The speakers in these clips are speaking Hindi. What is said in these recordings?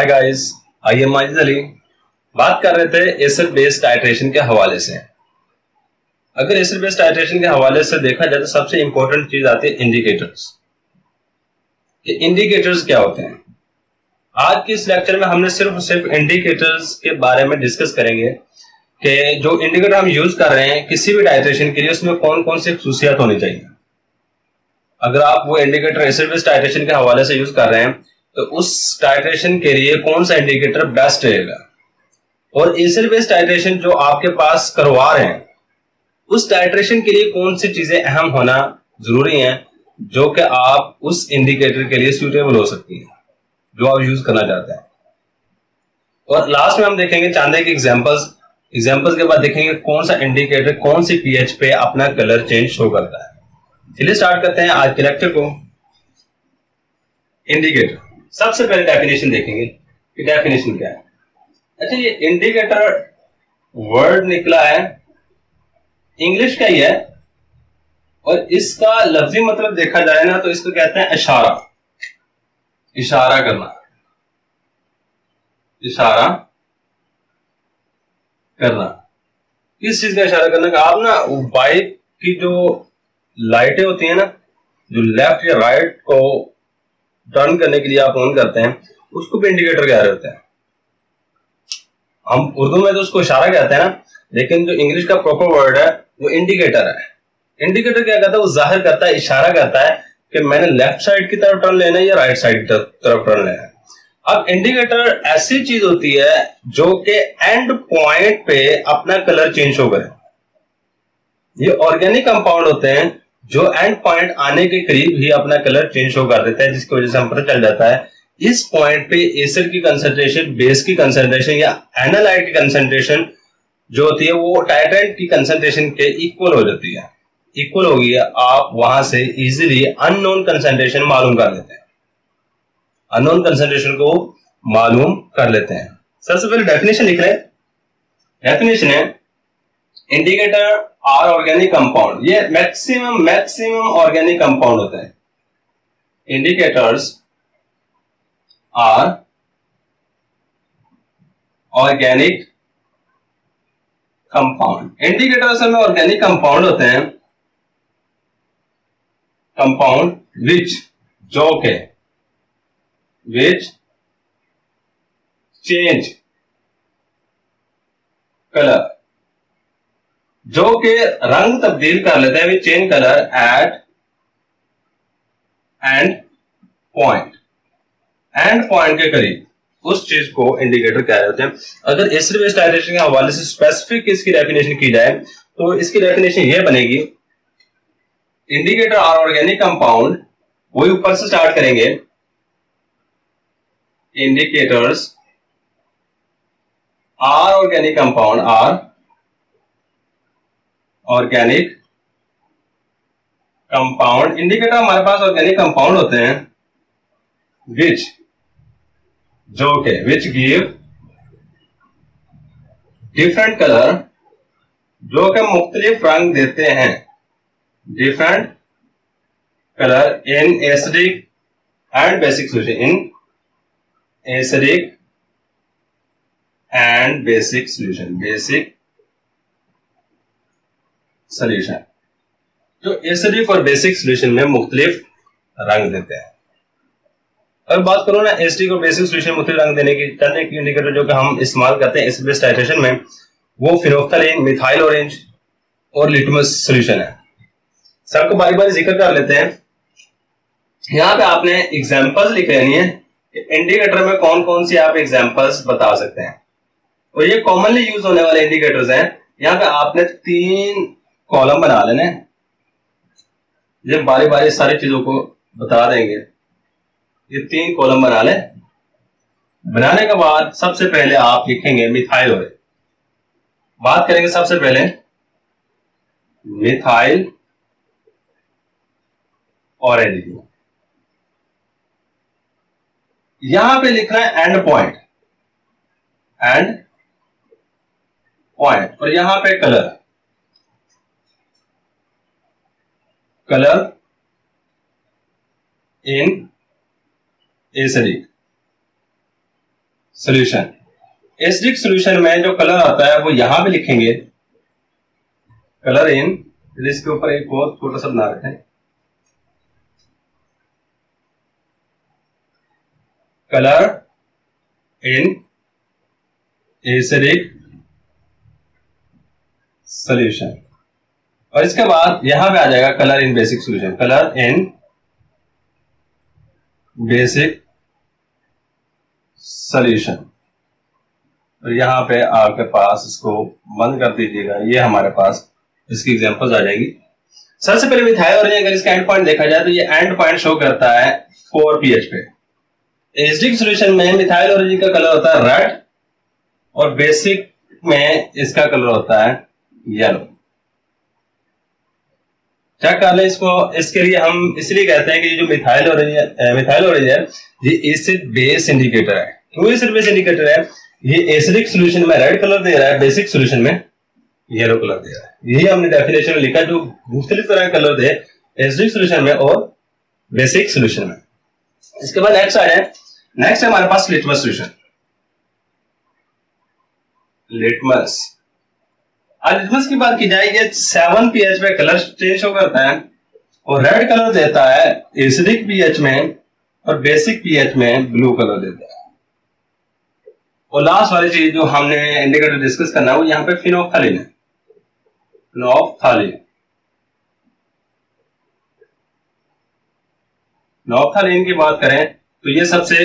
Hi guys, I am Majid Ali. बात कर रहे थे एसिड बेस टाइट्रेशन के हवाले से। अगर एसिड बेस टाइट्रेशन के हवाले से देखा जाए तो सबसे इंपॉर्टेंट चीज आती है इंडिकेटर्स। कि इंडिकेटर्स क्या होते हैं? आज के इस लेक्चर में हमने सिर्फ इंडिकेटर्स के बारे में डिस्कस करेंगे कि जो इंडिकेटर हम यूज कर रहे हैं किसी भी टाइट्रेशन के लिए उसमें कौन कौन सी खसूसियात होनी चाहिए। अगर आप वो इंडिकेटर एसिड बेस टाइट्रेशन के हवाले से यूज कर रहे हैं तो उस टाइट्रेशन के लिए कौन सा इंडिकेटर बेस्ट रहेगा, और एसिड बेस टाइट्रेशन जो आपके पास करवा रहे हैं उस टाइट्रेशन के लिए कौन सी चीजें अहम होना जरूरी हैं जो कि आप उस इंडिकेटर के लिए सूटेबल हो सकती हैं जो आप यूज करना चाहते हैं। और लास्ट में हम देखेंगे चांदे के एग्जांपल्स के बाद देखेंगे कौन सा इंडिकेटर कौन सी पीएच पे अपना कलर चेंज शो करता है। चलिए स्टार्ट करते हैं आज के लेक्चर को। इंडिकेटर, सबसे पहले डेफिनेशन देखेंगे कि डेफिनेशन क्या है। अच्छा, ये इंडिकेटर वर्ड निकला है, इंग्लिश का ही है, और इसका लफ्जी मतलब देखा जाए ना तो इसको कहते हैं इशारा। इशारा करना, इशारा करना। किस चीज का इशारा करना? आप ना बाइक की जो लाइटें होती है ना, जो लेफ्ट या राइट को टर्न करने के लिए आप ऑन करते हैं, उसको भी इंडिकेटर कह रहे होते हैं। हम उर्दू में तो उसको इशारा कहते हैं ना, लेकिन जो इंग्लिश का प्रॉपर वर्ड है वो इंडिकेटर है। इंडिकेटर क्या करता है? वो जाहिर करता है, इशारा करता है कि मैंने लेफ्ट साइड की तरफ टर्न लेना है या राइट साइड की तरफ टर्न लेना है। अब इंडिकेटर ऐसी चीज होती है जो कि एंड पॉइंट पे अपना कलर चेंज हो करे। ये ऑर्गेनिक कंपाउंड होते हैं जो एंड पॉइंट आने के करीब ही अपना कलर चेंज हो कर देता है, जिसकी वजह से हम पता चल जाता है इस पॉइंट पे एसिड की कंसंट्रेशन, बेस की कंसंट्रेशन या एनालाइट की कंसंट्रेशन जो होती है वो टाइट्रेंट की कंसंट्रेशन के इक्वल हो जाती है। इक्वल होगी है, आप वहां से इजीली अननोन कंसंट्रेशन मालूम कर लेते हैं। अननोन कंसंट्रेशन को मालूम कर लेते हैं। सबसे पहले डेफिनेशन लिख रहे हैं। डेफिनेशन है इंडिकेटर आर ऑर्गेनिक कंपाउंड। ये मैक्सिमम ऑर्गेनिक कंपाउंड होते हैं। Indicators are organic compound. Indicators में ऑर्गेनिक कंपाउंड होते हैं, कंपाउंड विच जो के विच चेंज कलर, जो के रंग तब्दील कर लेते हैं, which change colour at end point. End point के करीब उस चीज को इंडिकेटर कह रहे हैं। अगर एसिड बेस टाइट्रेशन के हवाले से स्पेसिफिक इसकी डेफिनेशन की जाए तो इसकी डेफिनेशन यह बनेगी, इंडिकेटर आर ऑर्गेनिक कंपाउंड, वही ऊपर से स्टार्ट करेंगे, indicators are organic compound, are organic compound. Indicator हमारे पास ऑर्गेनिक कंपाउंड होते हैं विच जो के विच गिव डिफरेंट कलर, जो के मुख्तलिफ रंग देते हैं, different colour in acidic and basic solution, in acidic and basic solution, basic solution. जो एसिडिक और बेसिक सोल्यूशन में मुख्तलिफ रंग देते हैं। अगर बात करो ना एसिडिक और बेसिक सोल्यूशन मुख्तलिफ रंग देने की, करने की इंडिकेटर जो कि हम इस्तेमाल करते हैं एसिड बेस टाइट्रेशन में, वो फिनोल्फ्थालीन, मिथाइल ऑरेंज और लिटमस सोल्यूशन है। सबको बारी बारी जिक्र कर लेते हैं। यहां पे आपने एग्जांपल्स लिख लेनी है, इंडिकेटर में कौन कौन सी आप एग्जांपल्स बता सकते हैं, और ये कॉमनली यूज होने वाले इंडिकेटर्स हैं। यहां पे आपने 3 कॉलम बना लेने, जब बारी बारी सारी चीजों को बता देंगे। ये 3 कॉलम बना लें। बनाने के बाद सबसे पहले आप लिखेंगे मिथाइल ऑरेंज। बात करेंगे सबसे पहले मिथाइल ऑरेंज की। यहां पे लिखना है एंड पॉइंट, एंड पॉइंट, और यहां पे colour, colour in acidic solution. Acidic solution में जो कलर आता है वो यहां पे लिखेंगे, कलर इन, इसके ऊपर एक और छोटा सा बना रहे हैं, कलर इन एसिडिक सोल्यूशन। और इसके बाद यहां पे आ जाएगा कलर इन बेसिक सोल्यूशन, कलर इन बेसिक सोल्यूशन। और यहां पे आपके पास इसको बंद कर दीजिएगा, ये हमारे पास इसकी एग्जांपल्स आ जाएगी। सबसे पहले मिथाइल ऑरेंज, अगर इसका एंड पॉइंट देखा जाए तो ये एंड पॉइंट शो करता है 4 pH पे। एसिडिक सोल्यूशन में मिथाइल ऑरेंज का कलर होता है रेड और बेसिक में इसका कलर होता है येलो। चेक कर ले इसको। इसके लिए हम इसलिए कहते हैं कि जो मिथाइल ऑरेंज है ये एसिड बेस इंडिकेटर है। क्यों एसिड बेस इंडिकेटर है? ये एसिडिक सोल्यूशन में रेड कलर दे रहा है, बेसिक सोल्यूशन में येलो कलर दे रहा है। यही हमने डेफिनेशन में लिखा, जो मुख्तलिफ तरह का कलर दे एसिडिक सोल्यूशन में और बेसिक सोल्यूशन में। इसके बाद नेक्स्ट आ जाए, नेक्स्ट है हमारे पास लिटमस सोल्यूशन। लिटमस, आज लिटमस की बात की जाए, ये 7 pH पे कलर चेंज हो करता है और रेड कलर देता है एसिडिक pH में और बेसिक pH में ब्लू कलर देता है। और लास्ट वाली चीज जो हमने इंडिकेटर डिस्कस करना है वो यहाँ पे फिनोफ्थलीन है, फिनोफ्थलीन। फिनोफ्थलीन की बात करें तो ये सबसे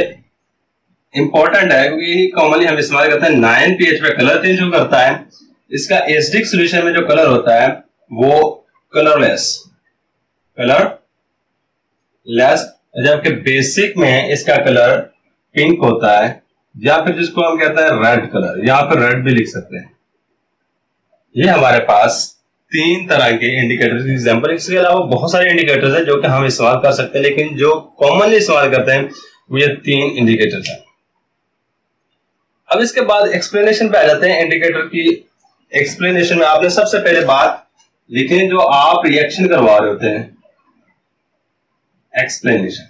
इंपॉर्टेंट है क्योंकि कॉमनली हम इस्तेमाल करते हैं। 9 pH पे कलर चेंज हो करता है। इसका एसिडिक सोल्यूशन में जो कलर होता है वो कलरलेस, जबकि बेसिक में इसका कलर पिंक होता है, या फिर जिसको हम कहते हैं रेड कलर, या फिर रेड भी लिख सकते हैं। ये हमारे पास 3 तरह के इंडिकेटर्स एग्जांपल। इसके अलावा बहुत सारे इंडिकेटर्स हैं जो कि हम इस्तेमाल कर सकते हैं, लेकिन जो कॉमनली इस्तेमाल करते हैं वो ये 3 इंडिकेटर्स हैं। अब इसके बाद एक्सप्लेनेशन पे आ जाते हैं। इंडिकेटर की एक्सप्लेनेशन में आपने सबसे पहले बात लिखी जो आप रिएक्शन करवा रहे होते हैं, एक्सप्लेनेशन।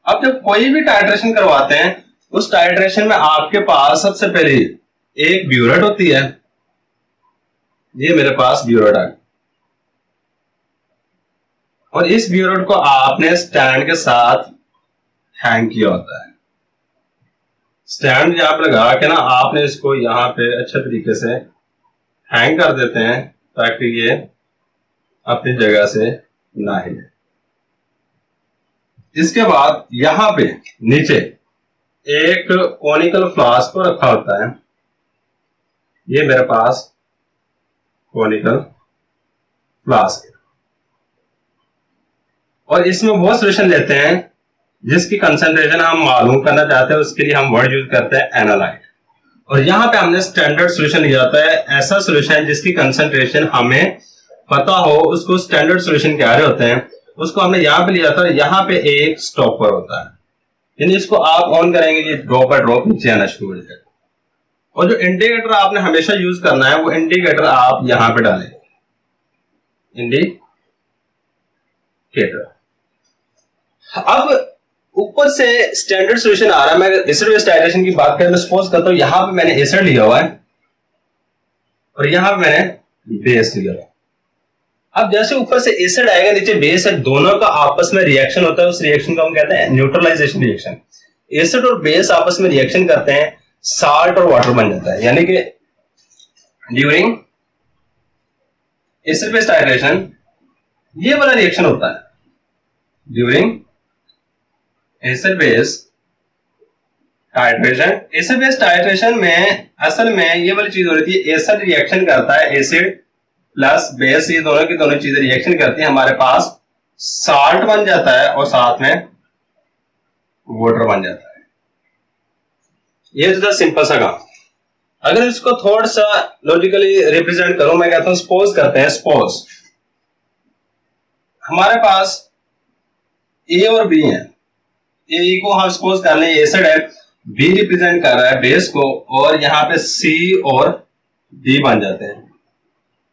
अब जब कोई भी टाइट्रेशन करवाते हैं उस टाइट्रेशन में आपके पास सबसे पहले एक ब्यूरेट होती है। ये मेरे पास ब्यूरेट है और इस ब्यूरेट को आपने स्टैंड के साथ हैंग किया होता है। स्टैंड जहां पे लगा के ना आपने इसको यहां पे अच्छे तरीके से हैंग कर देते हैं ताकि ये अपनी जगह से ना हिले। इसके बाद यहां पे नीचे एक कॉनिकल फ्लास्क को रखा होता है। ये मेरे पास कॉनिकल फ्लास्क है और इसमें वो सोल्यूशन लेते हैं जिसकी कंसंट्रेशन हम मालूम करना चाहते हैं। उसके लिए हम वर्ड यूज करते हैं एनालाइट। और यहां पे हमने स्टैंडर्ड सॉल्यूशन लिया जाता है, ऐसा सॉल्यूशन जिसकी कंसंट्रेशन हमें पता हो, उसको स्टैंडर्ड सॉल्यूशन कह रहे होते हैं। उसको हमने यहां पे लिया था। यहां पे एक स्टॉपर होता है, यानी इसको आप ऑन करेंगे ये ड्रॉप बाय ड्रॉप नीचे आना शुरू हो जाएगा। और जो इंडिकेटर आपने हमेशा यूज करना है वो इंडिकेटर आप यहां पे डालें, इंडिकेटर। अब ऊपर से स्टैंडर्ड सॉल्यूशन आ रहा है। मैं एसिड बेस टाइट्रेशन की बात करें तो सपोज करता हूं यहां पे मैंने एसिड लिया हुआ है और यहां पे मैंने बेस लिया हुआ है। अब जैसे ऊपर से एसिड आएगा नीचे बेस है, दोनों का आपस में रिएक्शन होता है। उस रिएक्शन को हम कहते हैं न्यूट्रलाइजेशन रिएक्शन। एसिड और बेस आपस में रिएक्शन करते हैं, साल्ट और वाटर बन जाता है। यानी कि ड्यूरिंग एसिड बेस टाइट्रेशन ये वाला रिएक्शन होता है। During acid base titration, acid base titration में असल में ये वाली चीज हो रही थी, एसिड रिएक्शन करता है, एसिड प्लस बेस ये दोनों की दोनों चीजें रिएक्शन करती है, हमारे पास साल्ट बन जाता है और साथ में वाटर बन जाता है। ये तो सिंपल सा काम। अगर इसको थोड़ा सा लॉजिकली रिप्रेजेंट करूं, मैं कहता हूं सपोज करते हैं, सपोज हमारे पास ए और बी है। ए को हम सपोज कर लें एसिड है, बी रिप्रेजेंट कर रहा है बेस को, और यहाँ पे सी और डी बन जाते हैं।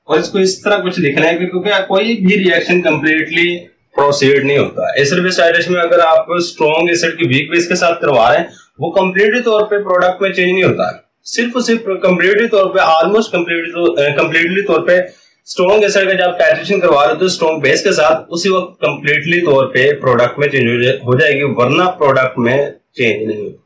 और इसको इस तरह कुछ लिखना है क्योंकि कोई भी रिएक्शन कंप्लीटली प्रोसीड नहीं होता। एसिड बेस टाइट्रेशन में अगर आप स्ट्रॉन्ग एसिड की वीक बेस के साथ करवा रहे हैं वो कंप्लीटली तौर पे प्रोडक्ट में चेंज नहीं होता, सिर्फ और सिर्फ कंप्लीटली तौर पे, ऑलमोस्ट कंप्लीटली तौर पे स्ट्रॉन्ग एसिड का जब टाइट्रेशन करवा रहे हो तो स्ट्रॉन्ग बेस के साथ उसी वक्त कंप्लीटली तौर पे प्रोडक्ट में चेंज हो जाएगी, वरना प्रोडक्ट में चेंज नहीं होगी।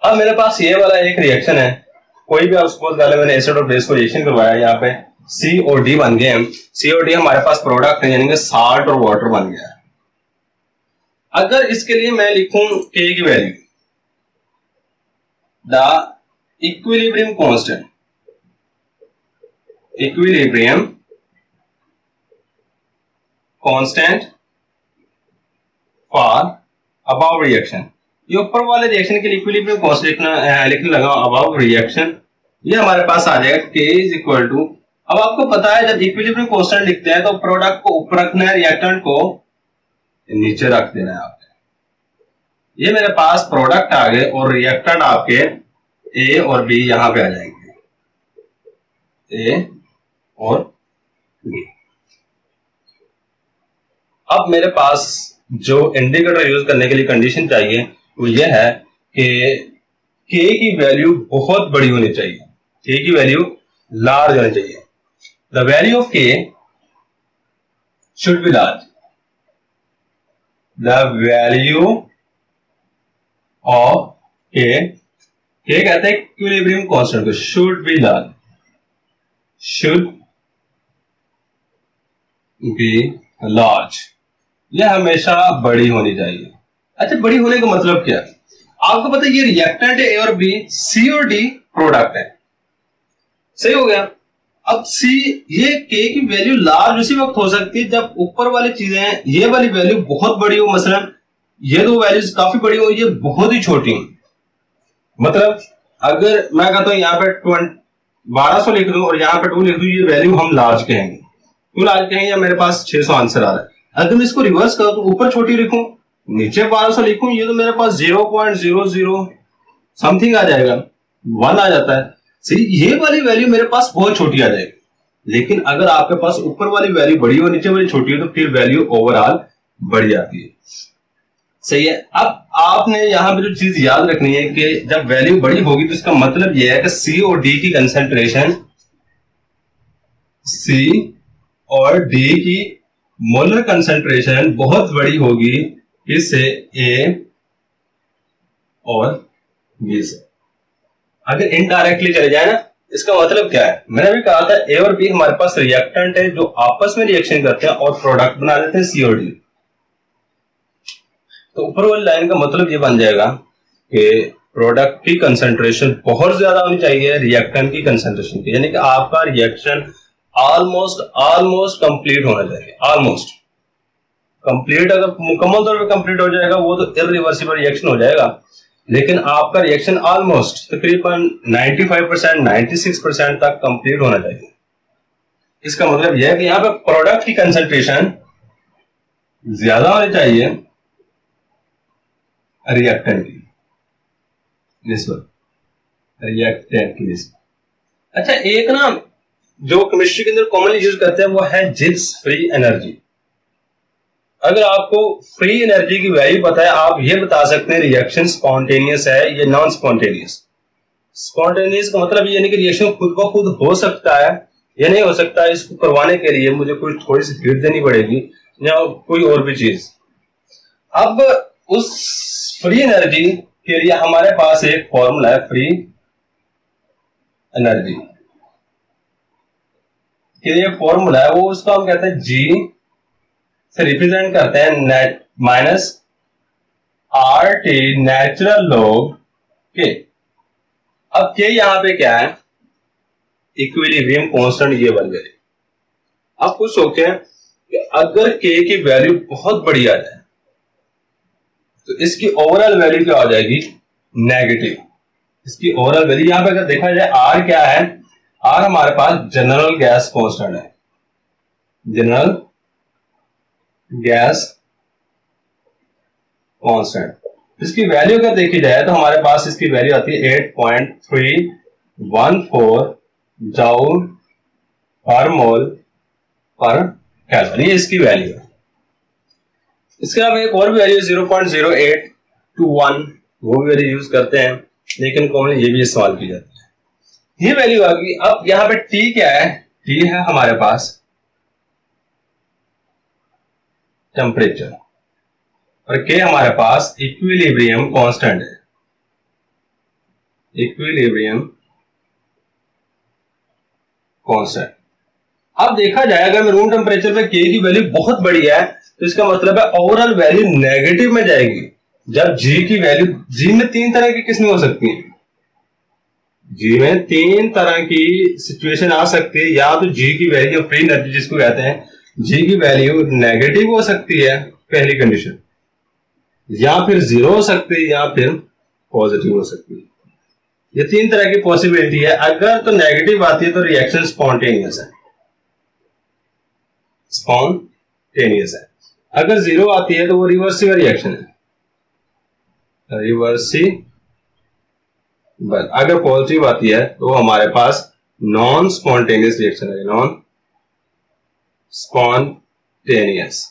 अब मेरे पास ये वाला एक रिएक्शन है, कोई भी आप सपोज कर ले मैंने एसिड और बेस को रिएक्शन करवाया, यहाँ पे सी और डी बन गए, सी और डी हमारे पास प्रोडक्ट है यानी कि साल्ट और वाटर बन गया। अगर इसके लिए मैं लिखूं के की value, the equilibrium constant, equilibrium constant for above reaction, ये ऊपर वाले रिएक्शन के लिए इक्विलिब्रियम कांस्टेंट लिखने लगा अबाव रिएक्शन, ये हमारे पास आ जाएगा K इज इक्वल टू, अब आपको पता है जब इक्विलिब्रियम कांस्टेंट लिखते हैं तो प्रोडक्ट को ऊपर रखना है, रिएक्टेंट को नीचे रख देना है आपने। ये मेरे पास प्रोडक्ट आ गए और रिएक्टेंट आपके A और B यहां पे आ जाएंगे, A और B। अब मेरे पास जो इंडिकेटर यूज करने के लिए कंडीशन चाहिए वो ये है कि K की वैल्यू बहुत बड़ी होनी चाहिए, K की वैल्यू लार्ज होनी चाहिए। The value of K should be large, the value of K, K कहते हैं इक्विलिब्रियम कांस्टेंट को, should be large, should be large, यह हमेशा बड़ी होनी चाहिए। अच्छा, बड़ी होने का मतलब क्या है? आपको पता है ये रिएक्टेंट है A और B, C और D प्रोडक्ट है, सही हो गया। अब C, ये K की वैल्यू लार्ज उसी वक्त हो सकती है जब ऊपर वाली चीजें हैं, ये वाली वैल्यू बहुत बड़ी हो, मसलन ये दो वैल्यूज काफी बड़ी हो, ये बहुत ही छोटी हो। मतलब अगर मैं कहता हूं यहाँ पे 1200 लिख दूं और यहाँ पे 2 लिख दूं, ये वैल्यू हम लार्ज कहेंगे, क्यों लार्ज कहेंगे, या मेरे पास 600 आंसर आ रहा है। अगर मैं इसको रिवर्स करूं तो ऊपर छोटी लिखूं नीचे 1200 लिखूं, ये तो मेरे पास 0.00 समथिंग आ जाएगा, 1 आ जाता है। सही, ये वाली वैल्यू मेरे पास बहुत छोटी आ जाएगी, लेकिन अगर आपके पास ऊपर वाली वैल्यू बड़ी हो नीचे वाली छोटी हो तो फिर वैल्यू ओवरऑल बढ़ जाती है। सही है। अब आपने यहां पे जो चीज याद रखनी है कि जब वैल्यू बड़ी होगी तो इसका मतलब यह है कि सी और डी की कंसेंट्रेशन, सी और डी की मोलर कंसेंट्रेशन बहुत बड़ी होगी इससे ए और बी से। अगर इनडायरेक्टली चले जाए ना, इसका मतलब क्या है, मैंने भी कहा था ए और बी हमारे पास रिएक्टेंट है जो आपस में रिएक्शन करते हैं और प्रोडक्ट बना देते हैं सी और डी। तो ऊपर वाली लाइन का मतलब ये बन जाएगा कि प्रोडक्ट की कंसेंट्रेशन बहुत ज्यादा होनी चाहिए रिएक्टेंट की कंसेंट्रेशन की, यानी कि आपका रिएक्शन ऑलमोस्ट कंप्लीट होना चाहिए। ऑलमोस्ट कंप्लीट, अगर मुकम्मल तौर पर कंप्लीट हो जाएगा वो तो इरिवर्सिबल रिएक्शन हो जाएगा, लेकिन आपका रिएक्शन ऑलमोस्ट तकरीबन 95% 96% तक कंप्लीट होना चाहिए। इसका मतलब यह है कि यहां पे प्रोडक्ट की कंसेंट्रेशन ज्यादा होनी चाहिए रिएक्टेंट की निस्बत, रिएक्टेंट की निस्बत। अच्छा, एक ना जो केमिस्ट्री के अंदर कॉमनली यूज करते हैं वो है जिब्स फ्री एनर्जी। अगर आपको फ्री एनर्जी की वैल्यू पता है, आप ये बता सकते हैं रिएक्शन स्पॉन्टेनियस है या नॉन स्पॉन्टेनियस। स्पॉन्टेनियस का मतलब ये नहीं कि रिएक्शन खुद ब खुद हो सकता है या नहीं हो सकता है, इसको करवाने के लिए मुझे कोई थोड़ी सी हीट देनी पड़ेगी या कोई और भी चीज। अब उस फ्री एनर्जी के लिए हमारे पास एक फॉर्मूला है, फ्री एनर्जी के लिए फॉर्मूला है, वो उसको हम कहते हैं जी से रिप्रेजेंट करते हैं net minus R T natural log के। अब के यहां पे क्या है, इक्विलिब्रियम कांस्टेंट ये बन गए। अब कुछ सोचें कि अगर के की वैल्यू बहुत बड़ी आ जाए तो इसकी ओवरऑल वैल्यू क्या हो जाएगी, नेगेटिव। इसकी ओवरऑल वैल्यू यहां पे अगर देखा जाए आर क्या है, आर हमारे पास जनरल गैस कांस्टेंट है, जनरल गैस कांस्टेंट। इसकी वैल्यू अगर देखी जाए तो हमारे पास इसकी वैल्यू आती है 8.314 जूल पर मोल पर केल्विन, ये इसकी वैल्यू है। इसके अलावा एक और भी वैल्यू 0.0821 वो भी वैल्यू यूज करते हैं, लेकिन कॉमनली ये भी इस्तेमाल की जाती है। ये वैल्यू आ गई। अब यहाँ पे टी क्या है? टी है हमारे पास टेम्परेचर, और के हमारे पास इक्विलिब्रियम कांस्टेंट है। Equilibrium constant. अब देखा जाए अगर रूम टेम्परेचर पे के की वैल्यू बहुत बड़ी है तो इसका मतलब है ओवरऑल वैल्यू नेगेटिव में जाएगी। जब जी की वैल्यू, जी में 3 तरह की किस्में हो सकती हैं, जी में 3 तरह की सिचुएशन आ सकती है। या तो जी की वैल्यू फ्री एनर्जी जिसको कहते हैं, जी की वैल्यू नेगेटिव हो सकती है पहली कंडीशन, या फिर 0 हो सकती है, या फिर पॉजिटिव हो सकती है। ये 3 तरह की पॉसिबिलिटी है। अगर तो नेगेटिव आती है तो रिएक्शन स्पॉन्टेनियस है, स्पॉन्टेनियस है। अगर 0 आती है तो वो रिवर्सिबल रिएक्शन है, रिवर्सिबल। अगर पॉजिटिव आती है तो हमारे पास नॉन स्पॉन्टेनियस रिएक्शन है, नॉन स्पॉन्टेनियस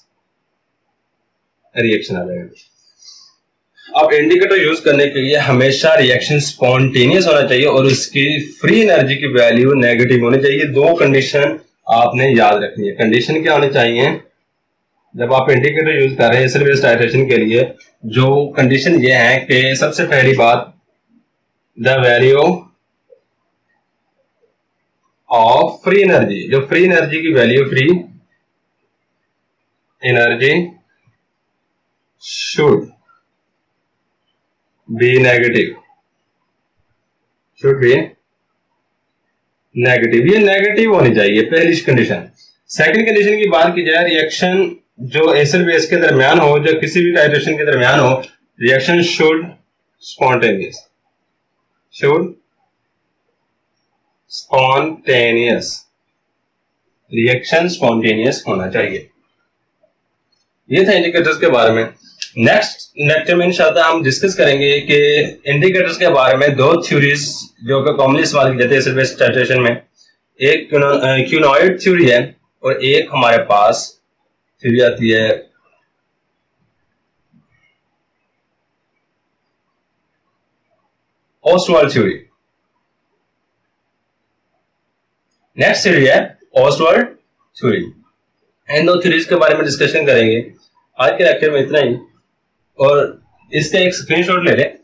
रिएक्शन आ जाएगा। अब इंडिकेटर यूज करने के लिए हमेशा रिएक्शन स्पॉन्टेनियस होना चाहिए और उसकी फ्री एनर्जी की वैल्यू नेगेटिव होनी चाहिए। 2 कंडीशन आपने याद रखनी है। कंडीशन क्या होनी चाहिए जब आप इंडिकेटर यूज कर रहे हैं एसिड बेस टाइट्रेशन के लिए? जो कंडीशन ये है कि सबसे पहली बात, the value of free energy, जो फ्री एनर्जी की value, free energy should be negative, should be negative. ये नेगेटिव होनी चाहिए पहली कंडीशन। सेकंड कंडीशन की बात की जाए, रिएक्शन जो एसिड बेस के दरमियान हो, जो किसी भी टाइट्रेशन के दरमियान हो, reaction should spontaneous, should spontaneous, reaction spontaneous होना चाहिए। ये था इंडिकेटर्स के बारे में। नेक्स्ट लेक्चर में इंशाल्लाह हम डिस्कस करेंगे कि इंडिकेटर्स के बारे में 2 थ्योरीज जो कि कॉमनली इस्तेमाल की जाती है एसिड बेस टाइट्रेशन में। एक क्यूनॉइड थ्योरी है और एक हमारे पास थ्योरी आती है ओस्टवाल्ड थ्योरी। नेक्स्ट थ्योरी है ओस्टवाल्ड थ्योरी। इन 2 थ्योरीज के बारे में डिस्कशन करेंगे। आज के लेक्चर में इतना ही, और इसका एक स्क्रीनशॉट ले लें